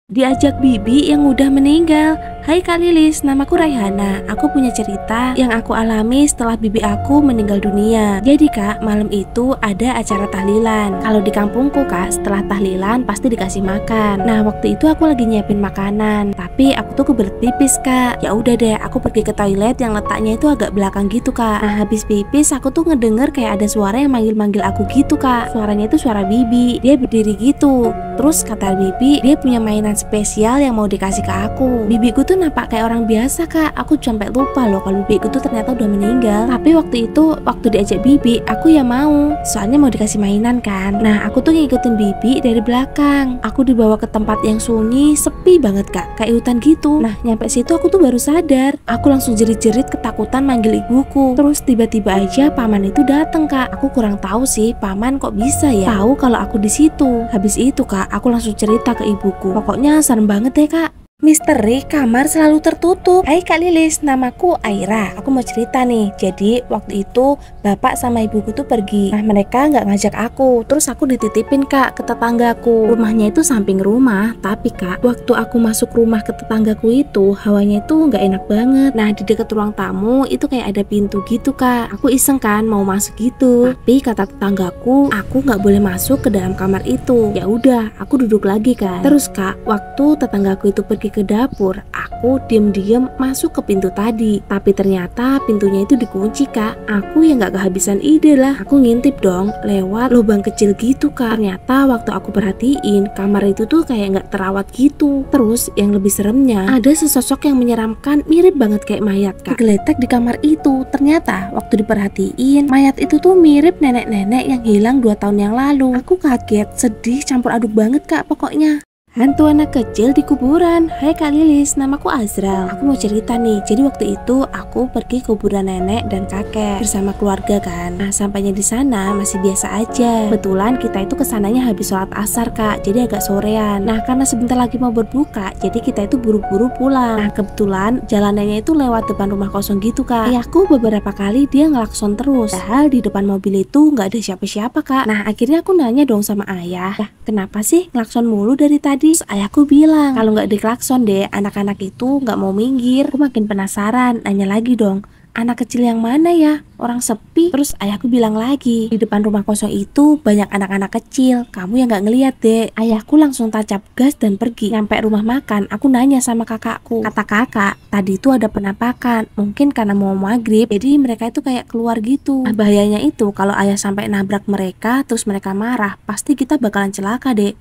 Diajak bibi yang udah meninggal. Hai Kak Lilis, namaku Raihana. Aku punya cerita yang aku alami setelah bibi aku meninggal dunia. Jadi Kak, malam itu ada acara tahlilan. Kalau di kampungku Kak, setelah tahlilan pasti dikasih makan. Nah, waktu itu aku lagi nyiapin makanan, tapi aku tuh kebelet pipis Kak. Ya udah deh, aku pergi ke toilet yang letaknya itu agak belakang gitu Kak. Nah, habis pipis aku tuh ngedenger kayak ada suara yang manggil-manggil aku gitu Kak. Suaranya itu suara bibi. Dia berdiri gitu. Terus kata bibi, dia punya mainan spesial yang mau dikasih ke aku. Bibiku tuh nampak kayak orang biasa Kak. Aku sampai lupa loh kalau bibiku tuh ternyata udah meninggal. Tapi waktu diajak bibi, aku ya mau. Soalnya mau dikasih mainan kan. Nah, aku tuh ngikutin bibi dari belakang. Aku dibawa ke tempat yang sunyi, sepi banget Kak, kayak hutan gitu. Nah, nyampe situ aku tuh baru sadar. Aku langsung jerit-jerit ketakutan manggil ibuku. Terus tiba-tiba aja paman itu dateng Kak. Aku kurang tahu sih paman kok bisa ya tahu kalau aku di situ. Habis itu Kak, aku langsung cerita ke ibuku. Pokoknya serem banget deh Kak. Misteri kamar selalu tertutup. Hai Kak Lilis, namaku Aira. Aku mau cerita nih. Jadi waktu itu bapak sama ibuku tuh pergi. Nah, mereka nggak ngajak aku. Terus aku dititipin Kak ke tetanggaku. Rumahnya itu samping rumah. Tapi Kak, waktu aku masuk rumah ke tetanggaku itu, hawanya itu nggak enak banget. Nah, di dekat ruang tamu itu kayak ada pintu gitu Kak. Aku iseng kan mau masuk gitu. Tapi kata tetanggaku, aku nggak boleh masuk ke dalam kamar itu. Ya udah, aku duduk lagi kan. Terus Kak, waktu tetanggaku itu pergi ke dapur, aku diem-diem masuk ke pintu tadi. Tapi ternyata pintunya itu dikunci Kak. Aku yang gak kehabisan ide lah. Aku ngintip dong lewat lubang kecil gitu Kak. Ternyata waktu aku perhatiin, kamar itu tuh kayak gak terawat gitu. Terus yang lebih seremnya, ada sesosok yang menyeramkan, mirip banget kayak mayat Kak, geletek di kamar itu. Ternyata waktu diperhatiin, mayat itu tuh mirip nenek-nenek yang hilang 2 tahun yang lalu. Aku kaget, sedih, campur aduk banget Kak pokoknya. Hantu anak kecil di kuburan. Hai Kak Lilis, namaku Azral. Aku mau cerita nih. Jadi waktu itu aku pergi ke kuburan nenek dan kakek bersama keluarga kan. Nah, sampainya di sana masih biasa aja. Kebetulan kita itu kesananya habis sholat asar Kak, jadi agak sorean. Nah, karena sebentar lagi mau berbuka, jadi kita itu buru-buru pulang. Nah, kebetulan jalanannya itu lewat depan rumah kosong gitu Kak. Ayahku beberapa kali dia ngelakson terus. Padahal di depan mobil itu nggak ada siapa-siapa Kak. Nah, akhirnya aku nanya dong sama ayah, kenapa sih ngelakson mulu dari tadi? Terus ayahku bilang, kalau nggak diklakson deh, anak-anak itu nggak mau minggir. Aku makin penasaran, nanya lagi dong, anak kecil yang mana ya? Orang sepi. Terus ayahku bilang lagi, di depan rumah kosong itu banyak anak-anak kecil. Kamu yang nggak ngeliat deh. Ayahku langsung tancap gas dan pergi. Nyampe rumah makan, aku nanya sama kakakku. Kata kakak, tadi itu ada penampakan. Mungkin karena mau maghrib, jadi mereka itu kayak keluar gitu. Nah, bahayanya itu kalau ayah sampai nabrak mereka, terus mereka marah, pasti kita bakalan celaka deh.